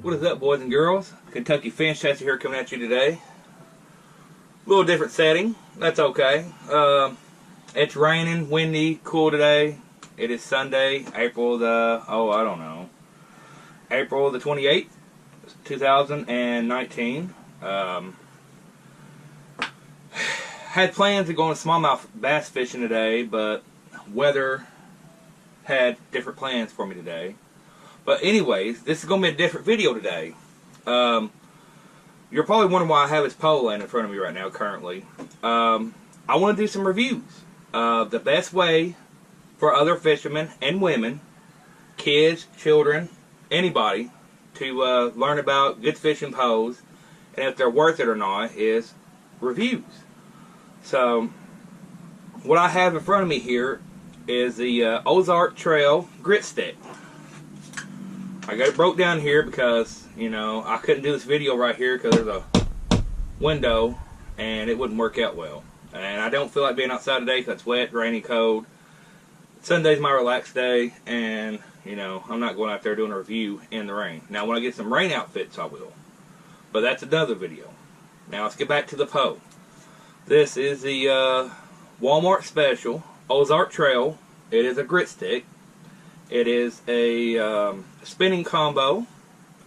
What is up, boys and girls? Kentucky Fantastic here coming at you today. A little different setting. That's okay. It's raining, windy, cool today. It is Sunday, April the, April the 28th, 2019. Had plans to go on smallmouth bass fishing today, but weather had different plans for me today. But anyways, this is going to be a different video today. You're probably wondering why I have this pole laying in front of me right now currently. I want to do some reviews of the best way for other fishermen and women, kids, children, anybody, to learn about good fishing poles, and if they're worth it or not, is reviews. So, what I have in front of me here is the Ozark Trail grit stick. I got it broke down here because, you know, I couldn't do this video right here because there's a window and it wouldn't work out well. And I don't feel like being outside today because it's wet, rainy, cold. Sunday's my relaxed day, and, you know, I'm not going out there doing a review in the rain. Now, when I get some rain outfits, I will. But that's another video. Now, let's get back to the pole. This is the Walmart special Ozark Trail. It is a grit stick. It is a spinning combo.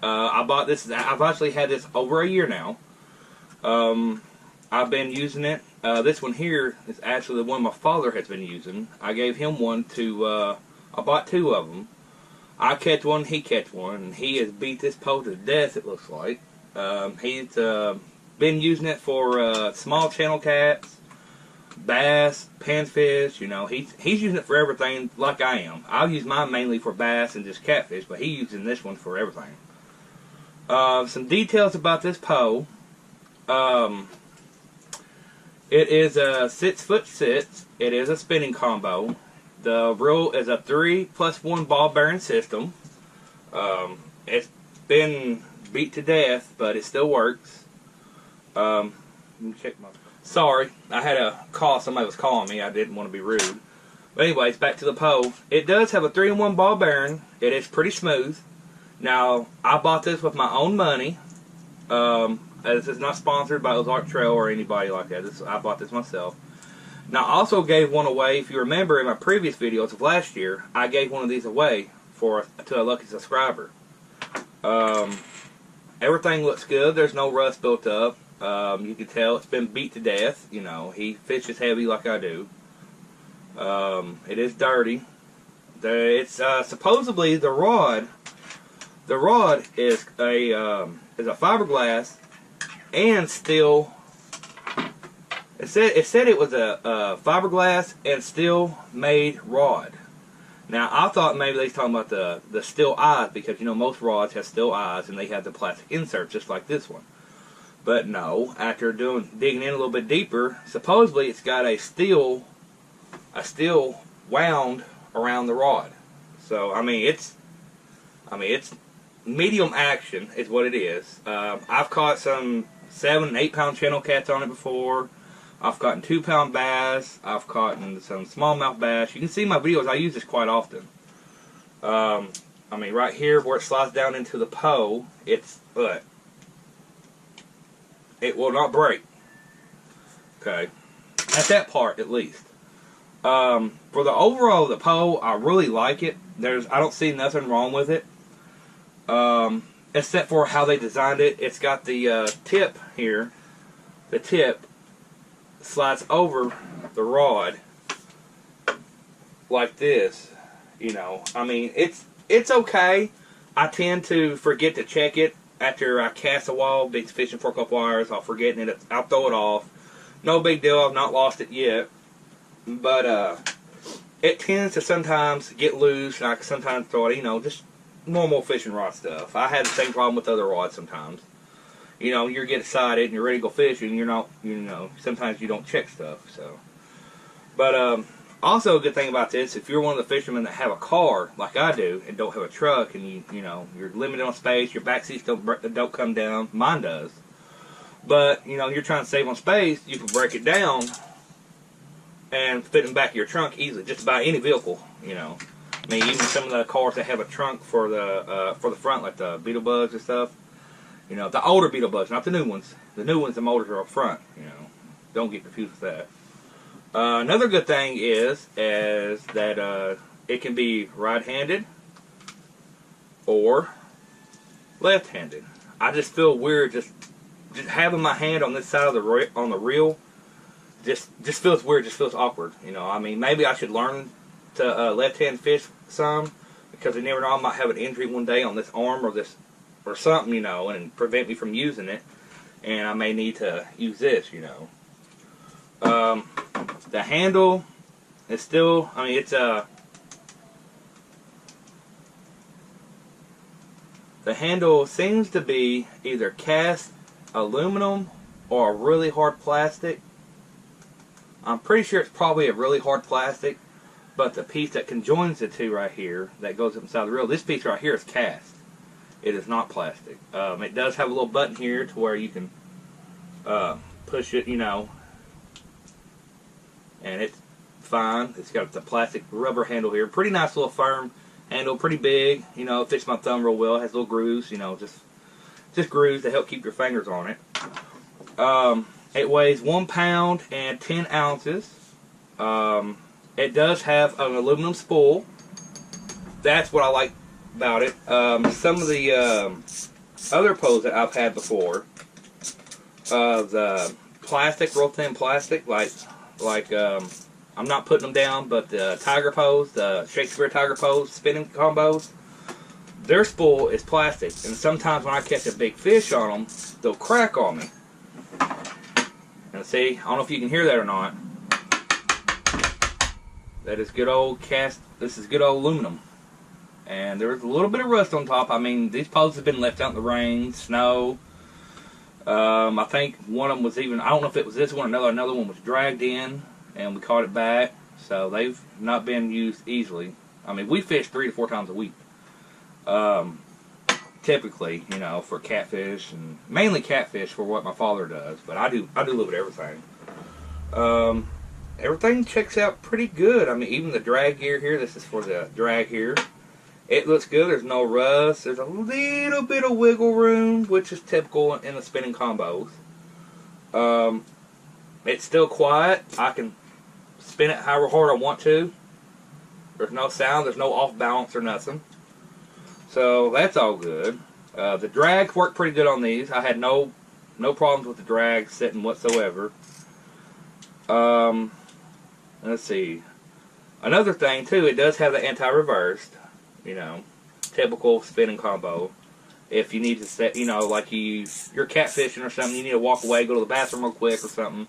I bought this. I've actually had this over a year now. I've been using it. This one here is actually the one my father has been using. I gave him one to. I bought two of them. I catch one, he catch one, and he has beat this pole to death. It looks like he's been using it for small channel cats, bass, panfish. You know, he's using it for everything like I am. I'll use mine mainly for bass and just catfish, but he's using this one for everything. Some details about this pole. It is a 6'6". It is a spinning combo. The reel is a 3+1 ball bearing system. It's been beat to death, but it still works. Let me check my... Sorry, I had a call. Somebody was calling me. I didn't want to be rude. But anyways, back to the pole. It does have a 3-in-1 ball bearing. It is pretty smooth. Now, I bought this with my own money. This is not sponsored by Ozark Trail or anybody like that. I bought this myself. Now, I also gave one away. If you remember in my previous videos of last year, I gave one of these away to a lucky subscriber. Everything looks good. There's no rust built up. You can tell it's been beat to death. You know, he fishes heavy like I do. It is dirty. It's supposedly the rod. The rod is a fiberglass and steel. It said it was a fiberglass and steel made rod. Now I thought maybe they was talking about the steel eyes, because you know most rods have steel eyes and they have the plastic inserts just like this one. But no, after digging in a little bit deeper, supposedly it's got a steel wound around the rod. So I mean it's medium action is what it is. I've caught some 7- and 8-pound channel cats on it before. I've caught 2-pound bass. I've caught some smallmouth bass. You can see my videos. I use this quite often. I mean, right here where it slides down into the pole, it will not break. Okay, at that part at least. For the overall of the pole, I really like it. I don't see nothing wrong with it. Except for how they designed it. It's got the tip here. The tip slides over the rod like this. You know, I mean, it's okay. I tend to forget to check it after I cast a while, been fishing for a couple hours. I'll forget it. I'll throw it off. No big deal. I've not lost it yet. But it tends to sometimes get loose, and I sometimes throw it. You know, just normal fishing rod stuff. I had the same problem with other rods sometimes. You know, you get excited and you're ready to go fishing, you're not, you know, sometimes you don't check stuff, so. But, also a good thing about this, if you're one of the fishermen that have a car, like I do, and don't have a truck, and you know, you're limited on space, your back seats don't come down, mine does. But, you know, you're trying to save on space, you can break it down and fit in the back of your trunk easily, just about any vehicle, you know. I mean, even some of the cars that have a trunk for the front, like the Beetle Bugs and stuff. You know, the older Beetle Bugs, not the new ones. The new ones, the motors are up front. You know, don't get confused with that. Another good thing is that it can be right-handed or left-handed. I just feel weird just having my hand on this side of the reel. Just feels weird. Just feels awkward. You know, I mean, maybe I should learn to left-hand fish some, because you never know, I might have an injury one day on this arm or something, you know, and prevent me from using it, and I may need to use this, you know. The handle is still, I mean, it's the handle seems to be either cast aluminum or a really hard plastic. I'm pretty sure it's probably a really hard plastic, but the piece that conjoins the two right here, that goes up inside the reel, this piece right here is cast. It is not plastic. It does have a little button here to where you can push it, you know, and it's fine. It's got the plastic rubber handle here. Pretty nice little firm handle, pretty big. You know, it fits my thumb real well. It has little grooves, you know, just grooves to help keep your fingers on it. It weighs 1 pound and 10 ounces. It does have an aluminum spool. That's what I like about it. Some of the other poles that I've had before, the plastic, real thin plastic, like I'm not putting them down, but the tiger pose, the Shakespeare tiger pose spinning combos, their spool is plastic, and sometimes when I catch a big fish on them, they'll crack on me. And see, I don't know if you can hear that or not. That is good old cast. This is good old aluminum. And there's a little bit of rust on top. I mean, these poles have been left out in the rain, snow. I think one of them was even, I don't know if it was this one or another one was dragged in, and we caught it back. So they've not been used easily. I mean, we fish 3 to 4 times a week. Typically, you know, for catfish, and mainly catfish for what my father does. But I do a little bit of everything. Everything checks out pretty good. I mean, even the drag gear here, this is for the drag here. It looks good. There's no rust. There's a little bit of wiggle room, which is typical in the spinning combos. It's still quiet. I can spin it however hard I want to. There's no sound. There's no off balance or nothing. So that's all good. The drags work pretty good on these. I had no problems with the drag setting whatsoever. Let's see. Another thing too, it does have the anti-reversed. You know, typical spinning combo. If you need to set, you know, like you're catfishing or something, you need to walk away, go to the bathroom real quick or something.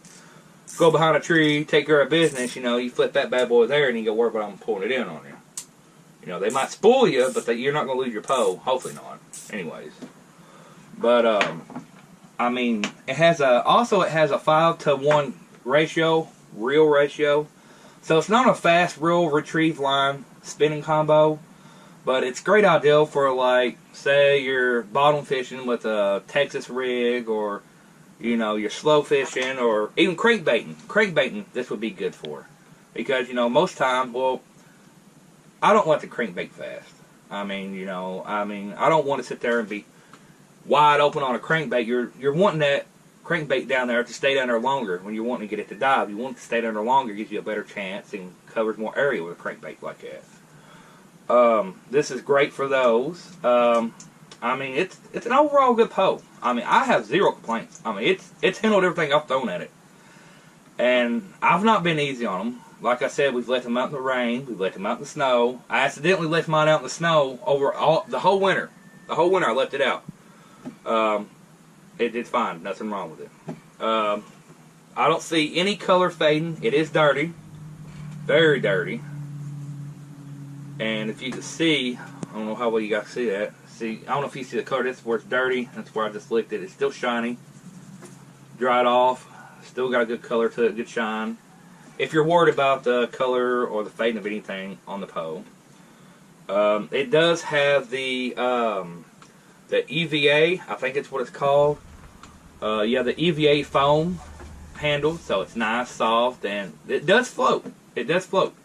Go behind a tree, take care of business. You know, you flip that bad boy there, and you go worry about them pulling it in on you. You know, they might spool you, but you're not going to lose your pole. Hopefully not. Anyways. But, I mean, it has a 5-to-1 ratio, reel ratio. So it's not a fast reel retrieve line spinning combo, but it's great ideal for, like, say you're bottom fishing with a Texas rig, or, you know, you're slow fishing, or even crankbaiting. Crankbaiting, this would be good for. Because, you know, most times, well, I don't like to crankbait fast. I mean, you know, I don't want to sit there and be wide open on a crankbait. You're wanting that crankbait down there to stay down there longer. When you're wanting to get it to dive, you want it to stay down there longer. It gives you a better chance and covers more area with a crankbait like that. This is great for those. I mean, it's an overall good pole. I mean, I have zero complaints. I mean, it's handled everything I've thrown at it. And I've not been easy on them. Like I said, we've let them out in the rain. We've let them out in the snow. I accidentally left mine out in the snow over the whole winter. The whole winter I left it out. It did fine. Nothing wrong with it. I don't see any color fading. It is dirty. Very dirty. And if you can see, I don't know how well you guys see that. See, I don't know if you see the color. This is where it's dirty. That's where I just licked it. It's still shiny. Dried off. Still got a good color to it. Good shine. If you're worried about the color or the fading of anything on the pole, it does have the EVA. I think it's what it's called. Yeah, the EVA foam handle, so it's nice, soft, and it does float. It does float.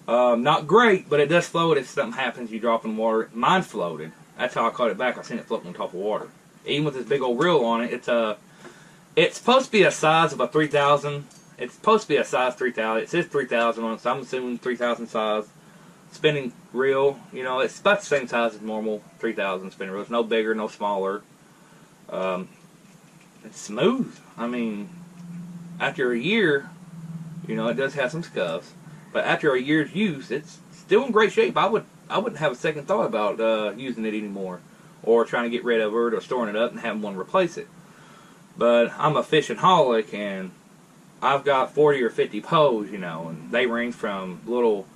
Not great, but it does float if something happens, you drop in water. Mine floated. That's how I caught it back. I seen it floating on top of water. Even with this big old reel on it, it's supposed to be a size of a 3,000. It's supposed to be a size 3,000. It says 3,000 on it, so I'm assuming 3,000 size spinning reel. You know, it's about the same size as normal 3,000 spinning reels. No bigger, no smaller. It's smooth. I mean, after a year, you know, it does have some scuffs, but after a year's use, it's still in great shape. I wouldn't have a second thought about using it anymore, or trying to get rid of it, or storing it up and having one replace it. But I'm a fishing-holic, and I've got 40 or 50 poles, you know, and they range from little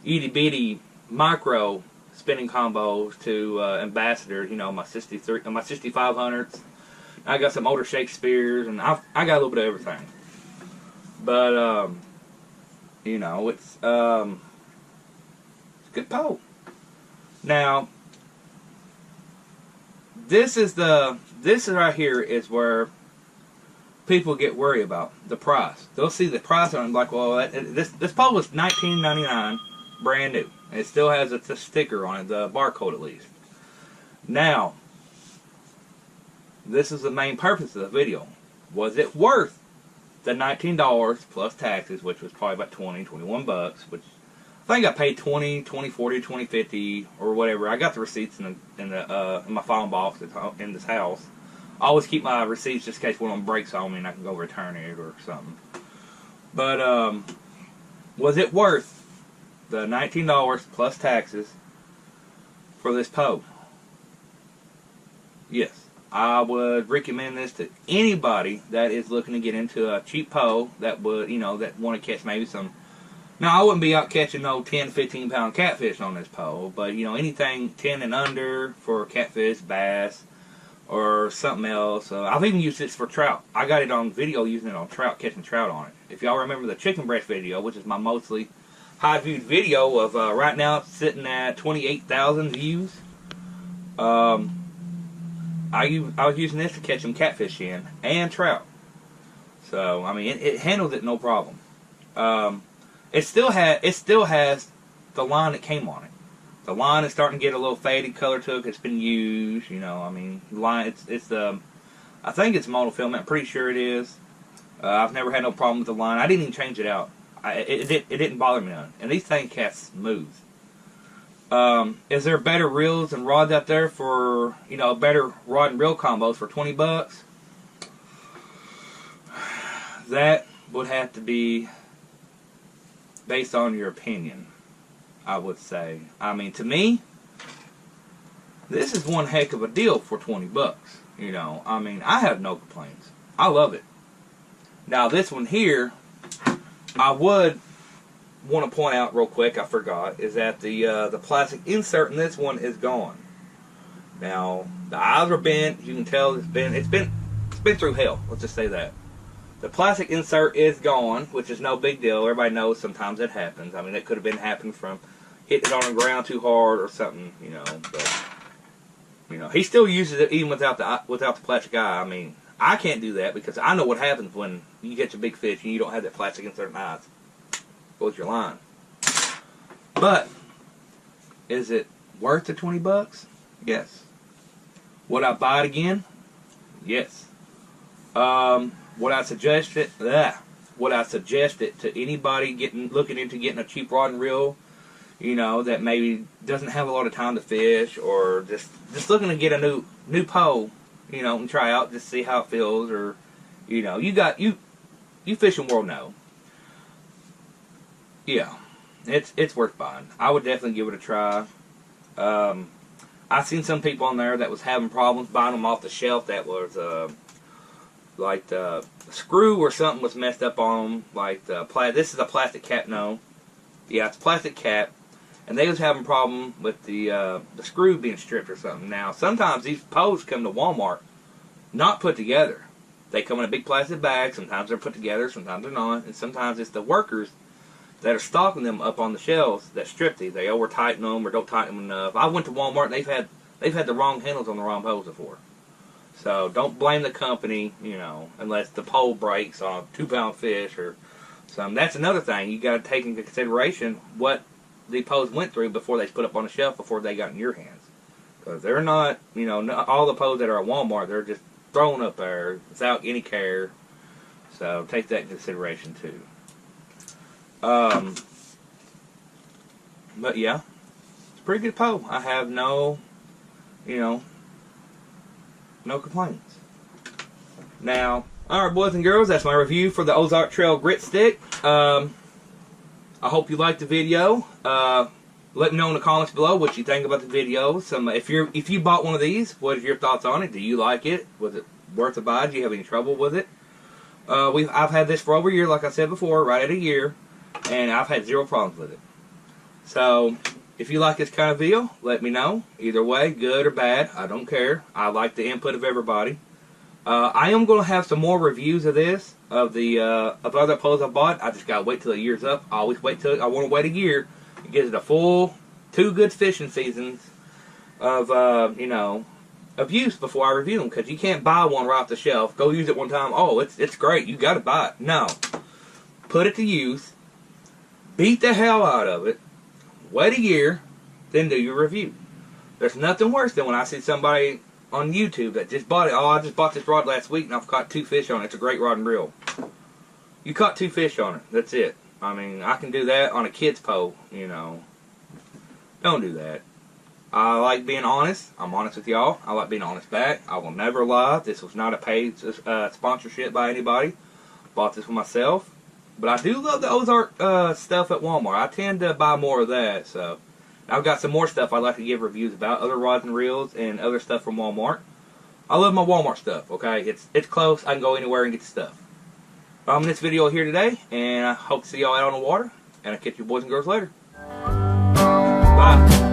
itty-bitty micro spinning combos to ambassadors, you know, my 6500s. I got some older Shakespeare's, and I got a little bit of everything. But, you know, it's a good pole. Now, this right here is where people get worried about the price. They'll see the price on it, like, well, this pole was $19.99, brand new. And it still has a sticker on it, the barcode at least. Now, this is the main purpose of the video. Was it worth the $19 plus taxes, which was probably about 20, 21 bucks, which I think I paid 20, 40, 20, 50, or whatever. I got the receipts in my phone box in this house. I always keep my receipts just in case one of them breaks on me and I can go return it or something. But was it worth the $19 plus taxes for this pole? Yes. I would recommend this to anybody that is looking to get into a cheap pole that would, you know, that want to catch maybe some. Now, I wouldn't be out catching no 10, 15 pound catfish on this pole, but, you know, anything 10 and under for catfish, bass, or something else. I've even used this for trout. I got it on video using it on trout, catching trout on it. If y'all remember the chicken breast video, which is my mostly high viewed video of right now, it's sitting at 28,000 views. I was using this to catch some catfish in and trout. So I mean, it handles it no problem. It still has the line that came on it. The line is starting to get a little faded color to it. It's been used, you know. I mean, line. I think it's monofilament. I'm pretty sure it is. I've never had no problem with the line. I didn't even change it out. It didn't bother me none. And these things cast smooth. Is there better reels and rods out there for, you know, better rod and reel combos for 20 bucks? That would have to be based on your opinion, I would say. I mean, to me, this is one heck of a deal for 20 bucks. You know, I mean, I have no complaints. I love it. Now, this one here, I would want to point out real quick, I forgot, is that the plastic insert in this one is gone. Now, the eyes are bent. You can tell it's been through hell. Let's just say that. The plastic insert is gone, which is no big deal. Everybody knows sometimes it happens. I mean, it could have been happening from hitting it on the ground too hard or something, you know. But you know, he still uses it even without the plastic eye. I mean, I can't do that because I know what happens when you catch a big fish and you don't have that plastic insert in the eyes. Goes your line. But is it worth the 20 bucks? Yes. Would I buy it again? Yes. Would I suggest it? Would I suggest it to anybody looking into getting a cheap rod and reel? You know, that maybe doesn't have a lot of time to fish, or just looking to get a new pole, you know, and try out, just see how it feels, or you know, you fishing world know. Yeah, it's worth buying. I would definitely give it a try. I've seen some people on there that was having problems buying them off the shelf that was like the screw or something was messed up on them. Like this is a plastic cap. No, yeah, it's a plastic cap, and they was having a problem with the screw being stripped or something. Now, sometimes these poles come to Walmart not put together. They come in a big plastic bag. Sometimes they're put together, sometimes they're not, and sometimes it's the workers that are stocking them up on the shelves that strip these. They over tighten them or don't tighten them enough. I went to Walmart and they've had the wrong handles on the wrong poles before. So don't blame the company, you know, unless the pole breaks on a 2-pound fish or something. That's another thing you got to take into consideration. What the poles went through before they put up on the shelf before they got in your hands. Because they're not, you know, not all the poles that are at Walmart, they're just thrown up there without any care. So take that into consideration too. But yeah, it's a pretty good pole. I have no, you know, no complaints. Now, alright boys and girls, that's my review for the Ozark Trail Grit Stick. I hope you liked the video. Let me know in the comments below what you think about the video. If you bought one of these, what are your thoughts on it? Do you like it? Was it worth a buy? Do you have any trouble with it? I've had this for over a year, like I said before, right at a year, and I've had zero problems with it. So, if you like this kind of video, let me know. Either way, good or bad, I don't care. I like the input of everybody. I am going to have some more reviews of this, of other poles I bought. I just got to wait till the year's up. I always wait till, I want to wait a year. It gives it a full 2 good fishing seasons of, you know, of use before I review them. Because you can't buy one right off the shelf, go use it one time, oh, it's great, you got to buy it. No. Put it to use, beat the hell out of it, wait a year, then do your review. There's nothing worse than when I see somebody on YouTube that just bought it. Oh, I just bought this rod last week and I've caught 2 fish on it. It's a great rod and reel. You caught 2 fish on it. That's it. I mean, I can do that on a kid's pole, you know. Don't do that. I like being honest. I'm honest with y'all. I like being honest back. I will never lie. This was not a paid sponsorship by anybody. Bought this for myself. But I do love the Ozark stuff at Walmart. I tend to buy more of that. So I've got some more stuff I'd like to give reviews about. Other rods and reels and other stuff from Walmart. I love my Walmart stuff, okay? It's close. I can go anywhere and get the stuff. I'm in this video here today. And I hope to see y'all out on the water. And I'll catch you boys and girls later. Bye.